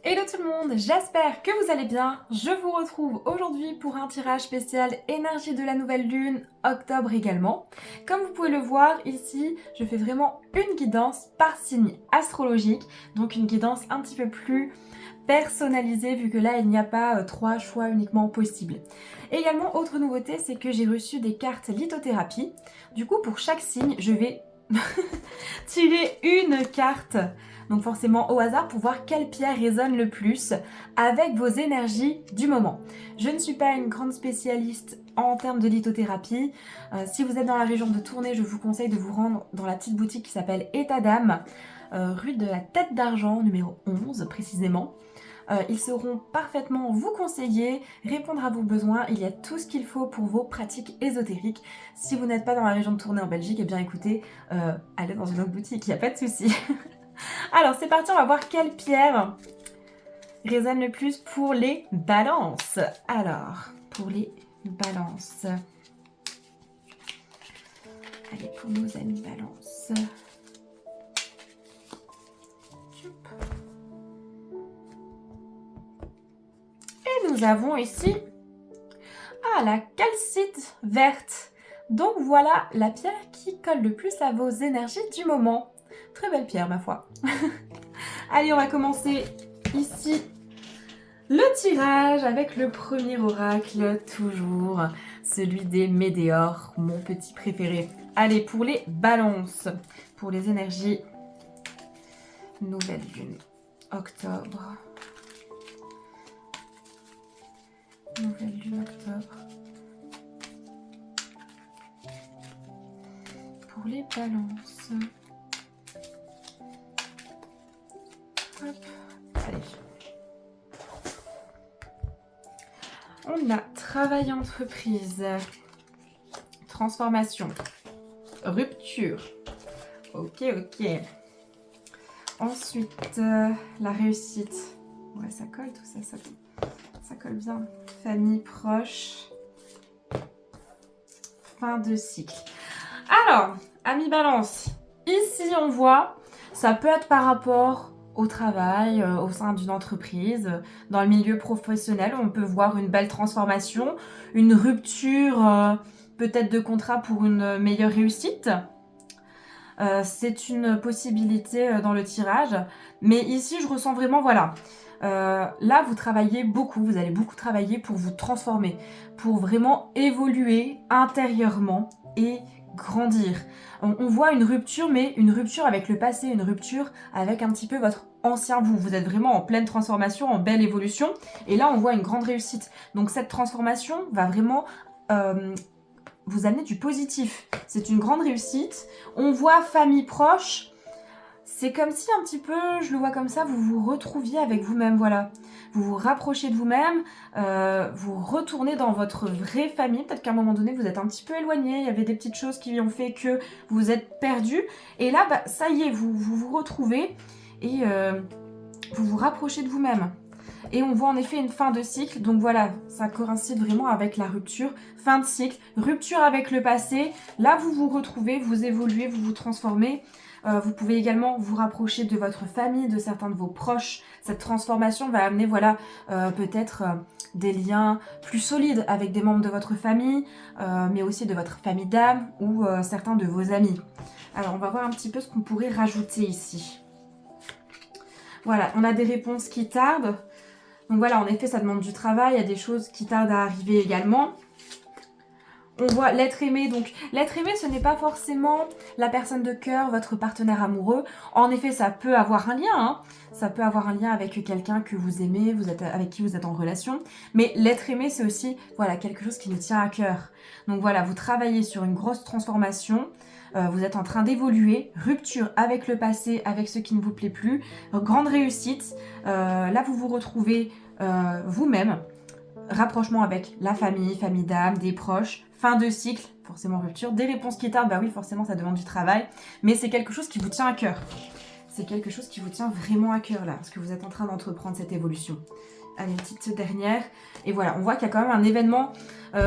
Hello tout le monde, j'espère que vous allez bien. Je vous retrouve aujourd'hui pour un tirage spécial énergie de la nouvelle lune, octobre également. Comme vous pouvez le voir ici, je fais vraiment une guidance par signe astrologique, donc une guidance un petit peu plus personnalisée vu que là il n'y a pas trois choix uniquement possibles. Également, autre nouveauté, c'est que j'ai reçu des cartes lithothérapie. Du coup, pour chaque signe, je vais tirer une carte, donc forcément au hasard, pour voir quelle pierre résonne le plus avec vos énergies du moment. Je ne suis pas une grande spécialiste en termes de lithothérapie. Si vous êtes dans la région de Tournai, je vous conseille de vous rendre dans la petite boutique qui s'appelle État d'âme, rue de la Tête d'Argent, numéro 11 précisément. Ils sauront parfaitement vous conseiller, répondre à vos besoins. Il y a tout ce qu'il faut pour vos pratiques ésotériques. Si vous n'êtes pas dans la région de Tournai en Belgique, eh bien écoutez, allez dans une autre boutique, il n'y a pas de souci. Alors c'est parti, on va voir quelle pierre résonne le plus pour les balances. Alors, pour les balances. Allez, pour nos amis balances. Et nous avons ici la calcite verte. Donc voilà la pierre qui colle le plus à vos énergies du moment. Très belle pierre ma foi. Allez, on va commencer ici le tirage avec le premier oracle, toujours celui des météores, mon petit préféré. Allez, pour les balances, pour les énergies nouvelle lune, octobre. Nouvelle lune, octobre. Pour les balances. Hop, allez. On a travail entreprise, transformation, rupture. Ok. Ensuite, la réussite. Ouais, ça colle tout ça, ça colle bien. Famille proche. Fin de cycle. Alors, amis balance, ici on voit, ça peut être par rapport au travail, au sein d'une entreprise, dans le milieu professionnel, on peut voir une belle transformation, une rupture peut-être de contrat pour une meilleure réussite. C'est une possibilité dans le tirage, mais ici je ressens vraiment, voilà, là vous travaillez beaucoup, vous allez beaucoup travailler pour vous transformer, pour vraiment évoluer intérieurement et grandir. On voit une rupture, mais une rupture avec le passé, une rupture avec un petit peu votre ancien vous. Vous êtes vraiment en pleine transformation, en belle évolution, et là on voit une grande réussite. Donc cette transformation va vraiment vous amener du positif. C'est une grande réussite. On voit famille proche. C'est comme si un petit peu, je le vois comme ça, vous vous retrouviez avec vous-même, voilà. Vous vous rapprochez de vous-même, vous retournez dans votre vraie famille. Peut-être qu'à un moment donné, vous êtes un petit peu éloigné, il y avait des petites choses qui ont fait que vous êtes perdu. Et là, ça y est, vous retrouvez et vous vous rapprochez de vous-même. Et on voit en effet une fin de cycle, donc voilà, ça coïncide vraiment avec la rupture, fin de cycle, rupture avec le passé. Là, vous vous retrouvez, vous évoluez, vous vous transformez. Vous pouvez également vous rapprocher de votre famille, de certains de vos proches. Cette transformation va amener, voilà, peut-être des liens plus solides avec des membres de votre famille, mais aussi de votre famille d'âme ou certains de vos amis. Alors, on va voir un petit peu ce qu'on pourrait rajouter ici. Voilà, on a des réponses qui tardent. Donc voilà, en effet, ça demande du travail. Il y a des choses qui tardent à arriver également. On voit l'être aimé. Donc l'être aimé, ce n'est pas forcément la personne de cœur, votre partenaire amoureux. En effet, ça peut avoir un lien. Hein. Ça peut avoir un lien avec quelqu'un que vous aimez, avec qui vous êtes en relation. Mais l'être aimé, c'est aussi voilà, quelque chose qui nous tient à cœur. Donc voilà, vous travaillez sur une grosse transformation. Vous êtes en train d'évoluer, rupture avec le passé, avec ce qui ne vous plaît plus, grande réussite. Là, vous vous retrouvez vous-même, rapprochement avec la famille, famille d'âme, des proches, fin de cycle, forcément rupture, des réponses qui tardent, bah oui, forcément, ça demande du travail, mais c'est quelque chose qui vous tient à cœur. C'est quelque chose qui vous tient vraiment à cœur, là, parce que vous êtes en train d'entreprendre cette évolution. Allez, une petite dernière. Et voilà, on voit qu'il y a quand même un événement,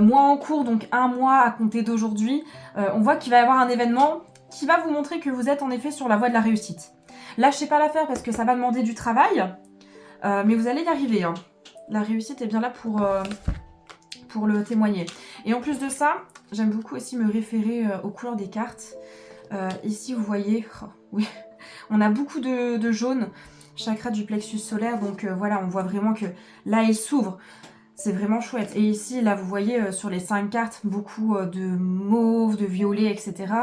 mois en cours, donc un mois à compter d'aujourd'hui. On voit qu'il va y avoir un événement qui va vous montrer que vous êtes en effet sur la voie de la réussite. Lâchez pas l'affaire parce que ça va demander du travail. Mais vous allez y arriver, hein. La réussite est bien là pour le témoigner. Et en plus de ça, j'aime beaucoup aussi me référer aux couleurs des cartes. Ici, vous voyez, oh, oui, on a beaucoup de jaune, chakra du plexus solaire, donc voilà, on voit vraiment que là, il s'ouvre. C'est vraiment chouette. Et ici, là, vous voyez sur les 5 cartes, beaucoup de mauve, de violet, etc.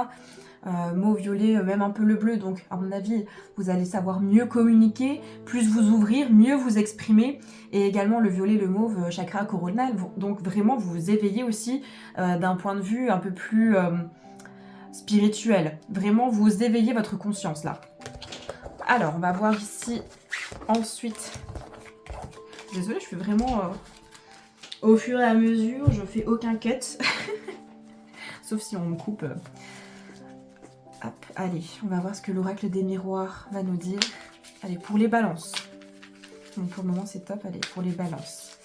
Mauve, violet, même un peu le bleu. Donc, à mon avis, vous allez savoir mieux communiquer, plus vous ouvrir, mieux vous exprimer. Et également, le violet, le mauve, chakra coronal. Donc, vraiment, vous vous éveillez aussi d'un point de vue un peu plus spirituel. Vraiment, vous éveillez votre conscience, là. Alors, on va voir ici, ensuite... Désolée, je fais vraiment... au fur et à mesure, je fais aucun cut. Sauf si on me coupe... Hop, allez, on va voir ce que l'oracle des miroirs va nous dire. Allez, pour les balances. Donc pour le moment, c'est top. Allez, pour les balances.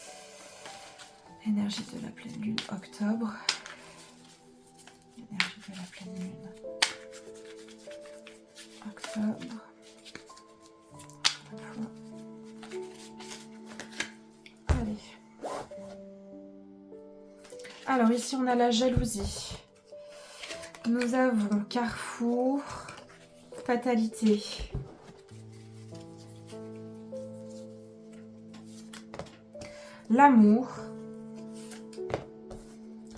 Énergie de la pleine lune, octobre. Énergie de la pleine lune. Octobre. Allez. Alors ici, on a la jalousie. Nous avons carrefour, fatalité. L'amour,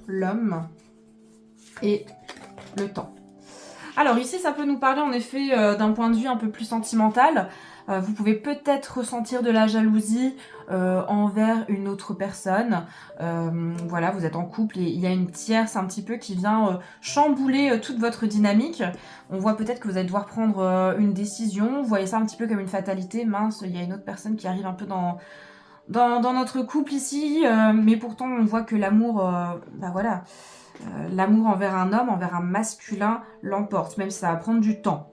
l'homme et le temps. Alors ici, ça peut nous parler en effet d'un point de vue un peu plus sentimental. Vous pouvez peut-être ressentir de la jalousie envers une autre personne. Voilà, vous êtes en couple et il y a une tierce un petit peu qui vient chambouler toute votre dynamique. On voit peut-être que vous allez devoir prendre une décision. Vous voyez ça un petit peu comme une fatalité. Mince, il y a une autre personne qui arrive un peu dans notre couple ici. Mais pourtant, on voit que l'amour, bah voilà, l'amour envers un homme, envers un masculin l'emporte. Même si ça va prendre du temps.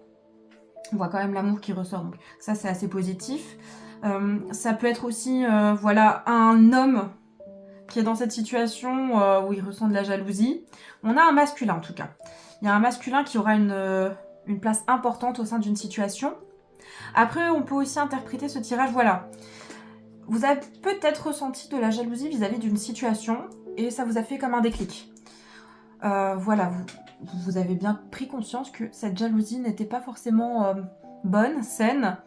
On voit quand même l'amour qui ressort, donc ça c'est assez positif. Ça peut être aussi voilà, un homme qui est dans cette situation où il ressent de la jalousie. On a un masculin en tout cas. Il y a un masculin qui aura une place importante au sein d'une situation. Après, on peut aussi interpréter ce tirage, voilà. Vous avez peut-être ressenti de la jalousie vis-à-vis d'une situation et ça vous a fait comme un déclic. Voilà, vous avez bien pris conscience que cette jalousie n'était pas forcément bonne, saine.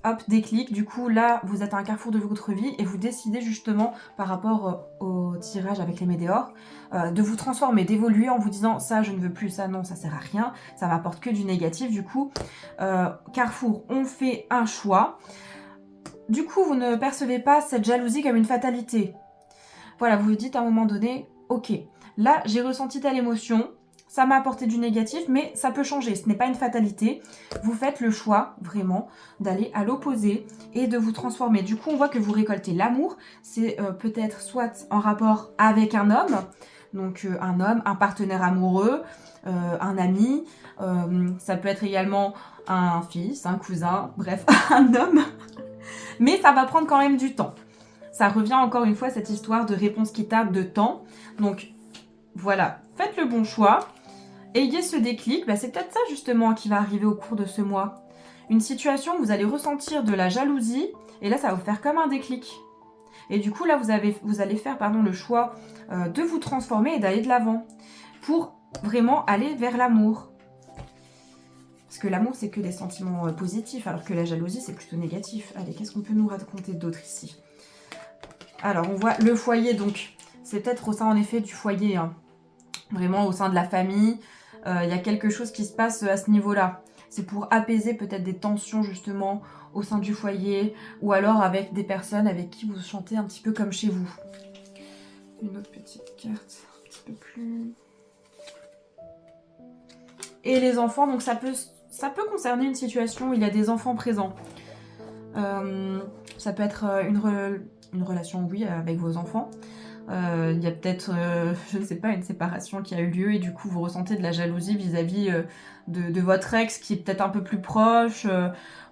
Hop, déclic. Du coup, là, vous êtes à un carrefour de votre vie et vous décidez justement, par rapport au tirage avec les météores, de vous transformer, d'évoluer en vous disant ça, je ne veux plus, ça, non, ça sert à rien, ça m'apporte que du négatif. Du coup, carrefour, on fait un choix. Du coup, vous ne percevez pas cette jalousie comme une fatalité. Voilà, vous vous dites à un moment donné, ok, là, j'ai ressenti telle émotion, ça m'a apporté du négatif, mais ça peut changer, ce n'est pas une fatalité. Vous faites le choix, vraiment, d'aller à l'opposé et de vous transformer. Du coup, on voit que vous récoltez l'amour. C'est peut-être soit en rapport avec un homme, donc un homme, un partenaire amoureux, un ami. Ça peut être également un fils, un cousin, bref, un homme. Mais ça va prendre quand même du temps. Ça revient encore une fois à cette histoire de réponse qui tarde, de temps. Donc voilà, faites le bon choix. Ayez ce déclic, bah c'est peut-être ça justement qui va arriver au cours de ce mois. Une situation où vous allez ressentir de la jalousie, et là ça va vous faire comme un déclic. Et du coup là vous allez faire le choix de vous transformer et d'aller de l'avant pour vraiment aller vers l'amour. Parce que l'amour c'est que des sentiments positifs, alors que la jalousie c'est plutôt négatif. Allez, qu'est-ce qu'on peut nous raconter d'autre ici? Alors on voit le foyer, donc c'est peut-être au sein en effet du foyer, hein. Vraiment au sein de la famille. Il y a quelque chose qui se passe à ce niveau-là. C'est pour apaiser peut-être des tensions justement au sein du foyer ou alors avec des personnes avec qui vous vous sentez un petit peu comme chez vous. Une autre petite carte, un petit peu plus... Et les enfants, donc ça peut concerner une situation où il y a des enfants présents. Ça peut être une relation, oui, avec vos enfants. Il y a peut-être, je ne sais pas, une séparation qui a eu lieu et du coup vous ressentez de la jalousie vis-à-vis de votre ex qui est peut-être un peu plus proche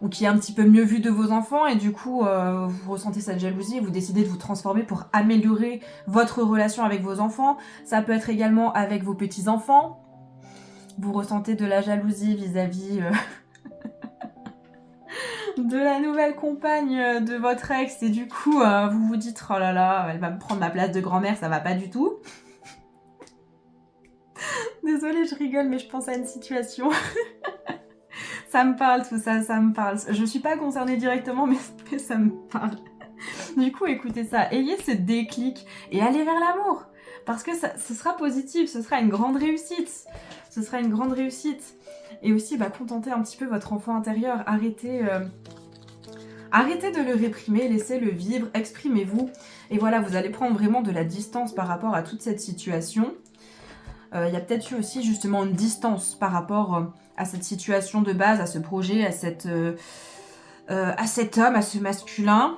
ou qui est un petit peu mieux vu de vos enfants et du coup vous ressentez cette jalousie et vous décidez de vous transformer pour améliorer votre relation avec vos enfants. Ça peut être également avec vos petits-enfants. Vous ressentez de la jalousie vis-à-vis de la nouvelle compagne de votre ex et du coup vous vous dites oh là là, elle va me prendre ma place de grand-mère, ça va pas du tout. Désolée, je rigole, mais je pense à une situation. Ça me parle tout ça, ça me parle. Je suis pas concernée directement, mais ça me parle. Du coup, écoutez ça, ayez ce déclic et allez vers l'amour. Parce que ce sera positif, ce sera une grande réussite. Ce sera une grande réussite. Et aussi, contentez un petit peu votre enfant intérieur. Arrêtez de le réprimer, laissez-le vivre, exprimez-vous. Et voilà, vous allez prendre vraiment de la distance par rapport à toute cette situation. Il y a peut-être eu aussi justement une distance par rapport à cette situation de base, à ce projet, à cet homme, à ce masculin,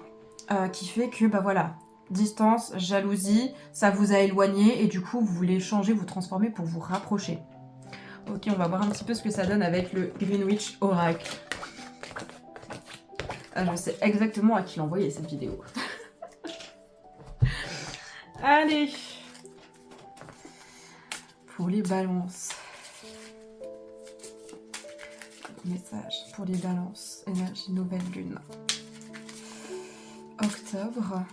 qui fait que, voilà, distance, jalousie, ça vous a éloigné et du coup, vous voulez changer, vous transformer pour vous rapprocher. Ok, on va voir un petit peu ce que ça donne avec le Greenwich Oracle. Je sais exactement à qui l'envoyer cette vidéo. Allez, pour les balances. Message pour les balances. Énergie nouvelle lune. Octobre.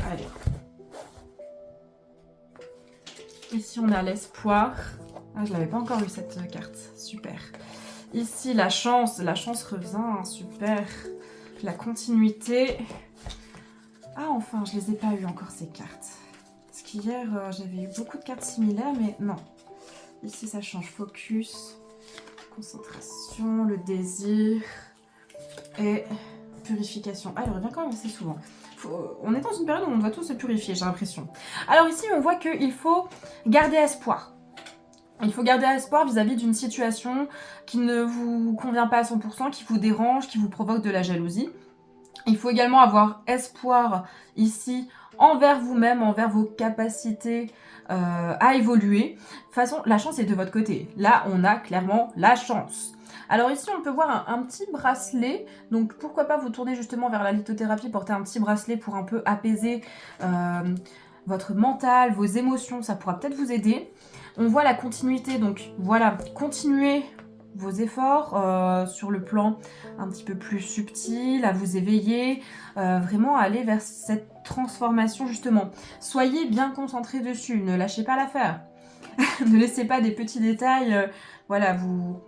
Allez. Ici, on a l'espoir. Ah, je l'avais pas encore eu cette carte. Super. Ici, la chance. La chance revient. Super. La continuité. Ah, enfin, je les ai pas eu encore ces cartes. Parce qu'hier, j'avais eu beaucoup de cartes similaires, mais non. Ici, ça change. Focus, concentration, le désir et purification. Ah, elle revient quand même assez souvent. On est dans une période où on doit tous se purifier, j'ai l'impression. Alors ici, on voit qu'il faut garder espoir. Il faut garder espoir vis-à-vis d'une situation qui ne vous convient pas à 100%, qui vous dérange, qui vous provoque de la jalousie. Il faut également avoir espoir ici envers vous-même, envers vos capacités à évoluer. De toute façon, la chance est de votre côté. Là, on a clairement la chance. Alors ici, on peut voir un petit bracelet. Donc, pourquoi pas vous tourner justement vers la lithothérapie, porter un petit bracelet pour un peu apaiser votre mental, vos émotions. Ça pourra peut-être vous aider. On voit la continuité. Donc, voilà, continuez vos efforts sur le plan un petit peu plus subtil, à vous éveiller, vraiment à aller vers cette transformation justement. Soyez bien concentrés dessus, ne lâchez pas l'affaire. Ne laissez pas des petits détails, voilà, vous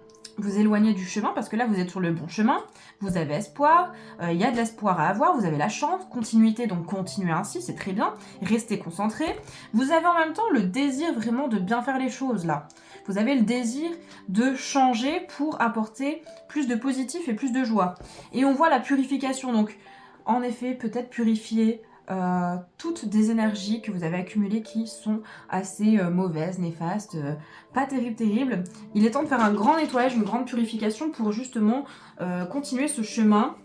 éloigner du chemin, parce que là vous êtes sur le bon chemin, vous avez espoir, il y a de l'espoir à avoir, vous avez la chance, continuité, donc continuez ainsi, c'est très bien, restez concentrés. Vous avez en même temps le désir vraiment de bien faire les choses là. Vous avez le désir de changer pour apporter plus de positif et plus de joie. Et on voit la purification, donc en effet peut-être purifier toutes des énergies que vous avez accumulées qui sont assez mauvaises, néfastes, pas terribles. Il est temps de faire un grand nettoyage, une grande purification pour justement continuer ce chemin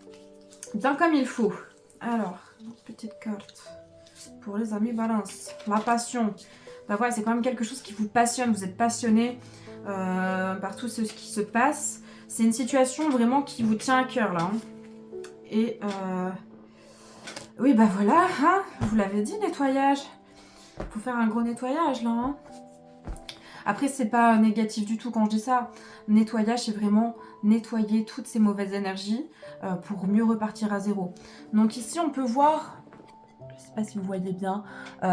bien comme il faut. Alors, petite carte pour les amis Balance. La passion. Voilà, c'est quand même quelque chose qui vous passionne, vous êtes passionné par tout ce qui se passe. C'est une situation vraiment qui vous tient à cœur là. Hein. Et oui, voilà, hein, vous l'avez dit, nettoyage. Faut faire un gros nettoyage là. Hein. Après, c'est pas négatif du tout quand je dis ça. Nettoyage, c'est vraiment nettoyer toutes ces mauvaises énergies pour mieux repartir à zéro. Donc ici, on peut voir, je sais pas si vous voyez bien,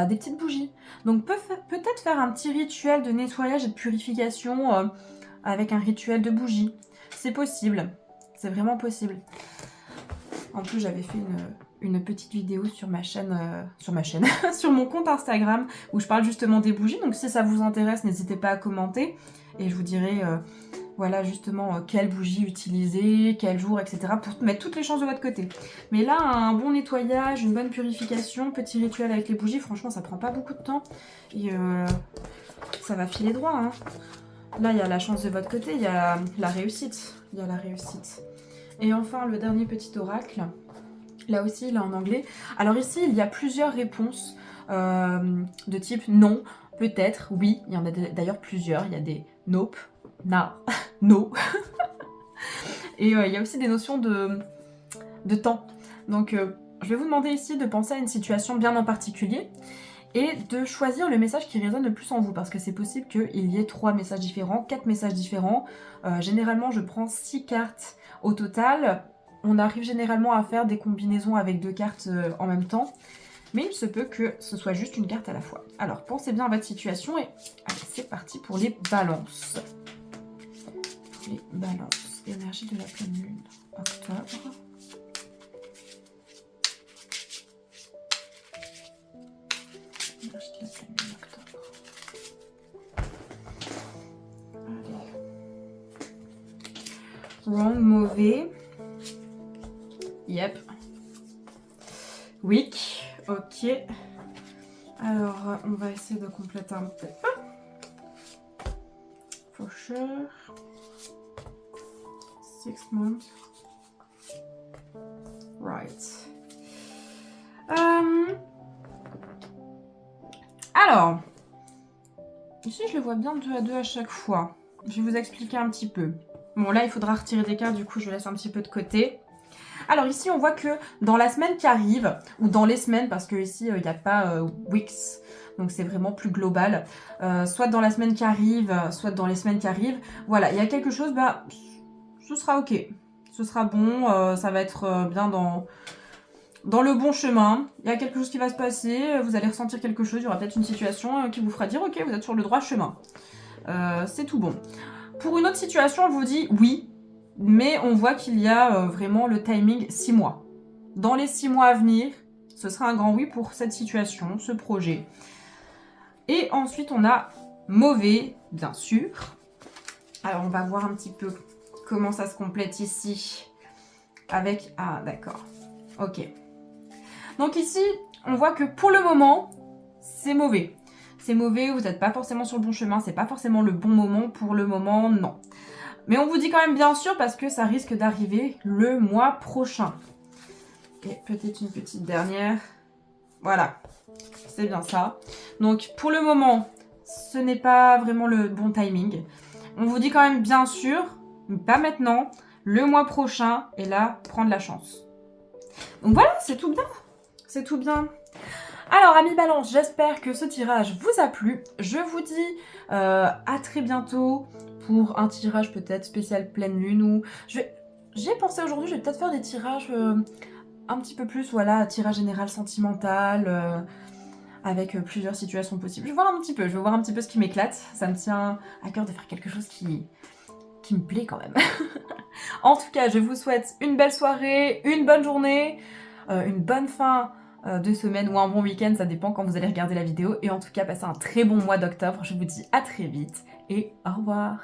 des petites bougies. Donc peut-être faire un petit rituel de nettoyage et de purification avec un rituel de bougies. C'est possible, c'est vraiment possible. En plus, j'avais fait une petite vidéo sur ma chaîne, sur mon compte Instagram, où je parle justement des bougies. Donc si ça vous intéresse, n'hésitez pas à commenter. Et je vous dirai, voilà, justement, quelle bougie utiliser, quel jour, etc. pour mettre toutes les chances de votre côté. Mais là, un bon nettoyage, une bonne purification, petit rituel avec les bougies, franchement, ça prend pas beaucoup de temps. Et ça va filer droit, hein. Là, il y a la chance de votre côté, il y a la réussite. Il y a la réussite. Et enfin, le dernier petit oracle. Là aussi, il est en anglais. Alors ici, il y a plusieurs réponses de type non, peut-être, oui. Il y en a d'ailleurs plusieurs. Il y a des nope, na, no. Et il y a aussi des notions de temps. Donc, je vais vous demander ici de penser à une situation bien en particulier. et de choisir le message qui résonne le plus en vous, parce que c'est possible qu'il y ait 3 messages différents, 4 messages différents. Généralement, je prends 6 cartes au total. On arrive généralement à faire des combinaisons avec 2 cartes en même temps, mais il se peut que ce soit juste une carte à la fois. Alors, pensez bien à votre situation et allez, c'est parti pour les balances. Les balances, énergie de la pleine lune, octobre. Énergie de la pleine lune, octobre. Allez. Wrong, mauvais. Yep. Weak, ok. Alors, on va essayer de compléter un petit peu. For sure. 6 months. Right. Alors, ici je le vois bien 2 à 2 à chaque fois. Je vais vous expliquer un petit peu. Bon, là il faudra retirer des cartes, du coup je laisse un petit peu de côté. Alors ici on voit que dans la semaine qui arrive, ou dans les semaines, parce que ici il n'y a pas weeks, donc c'est vraiment plus global, soit dans la semaine qui arrive, soit dans les semaines qui arrivent, voilà, il y a quelque chose, bah, ce sera ok, ce sera bon, ça va être bien dans le bon chemin, il y a quelque chose qui va se passer, vous allez ressentir quelque chose, il y aura peut-être une situation qui vous fera dire ok, vous êtes sur le droit chemin, c'est tout bon. Pour une autre situation, on vous dit oui, mais on voit qu'il y a vraiment le timing 6 mois. Dans les 6 mois à venir, ce sera un grand oui pour cette situation, ce projet. Et ensuite, on a mauvais, bien sûr. Alors, on va voir un petit peu comment ça se complète ici. Avec... Ah, d'accord. Ok. Donc ici, on voit que pour le moment, c'est mauvais. C'est mauvais, vous n'êtes pas forcément sur le bon chemin, c'est pas forcément le bon moment. Pour le moment, non. Mais on vous dit quand même bien sûr parce que ça risque d'arriver le mois prochain. Et peut-être une petite dernière. Voilà, c'est bien ça. Donc pour le moment, ce n'est pas vraiment le bon timing. On vous dit quand même bien sûr, mais pas maintenant, le mois prochain, et là, prendre la chance. Donc voilà, c'est tout bien. C'est tout bien. Alors, amis Balance, j'espère que ce tirage vous a plu. Je vous dis à très bientôt pour un tirage peut-être spécial pleine lune ou... J'ai pensé aujourd'hui, je vais peut-être faire des tirages un petit peu plus, voilà, tirage général sentimental, avec plusieurs situations possibles. Je vais voir un petit peu, je vais voir un petit peu ce qui m'éclate. Ça me tient à cœur de faire quelque chose qui me plaît quand même. En tout cas, je vous souhaite une belle soirée, une bonne journée, une bonne fin de semaine ou un bon week-end, ça dépend quand vous allez regarder la vidéo. Et en tout cas, passez un très bon mois d'octobre. Je vous dis à très vite et au revoir.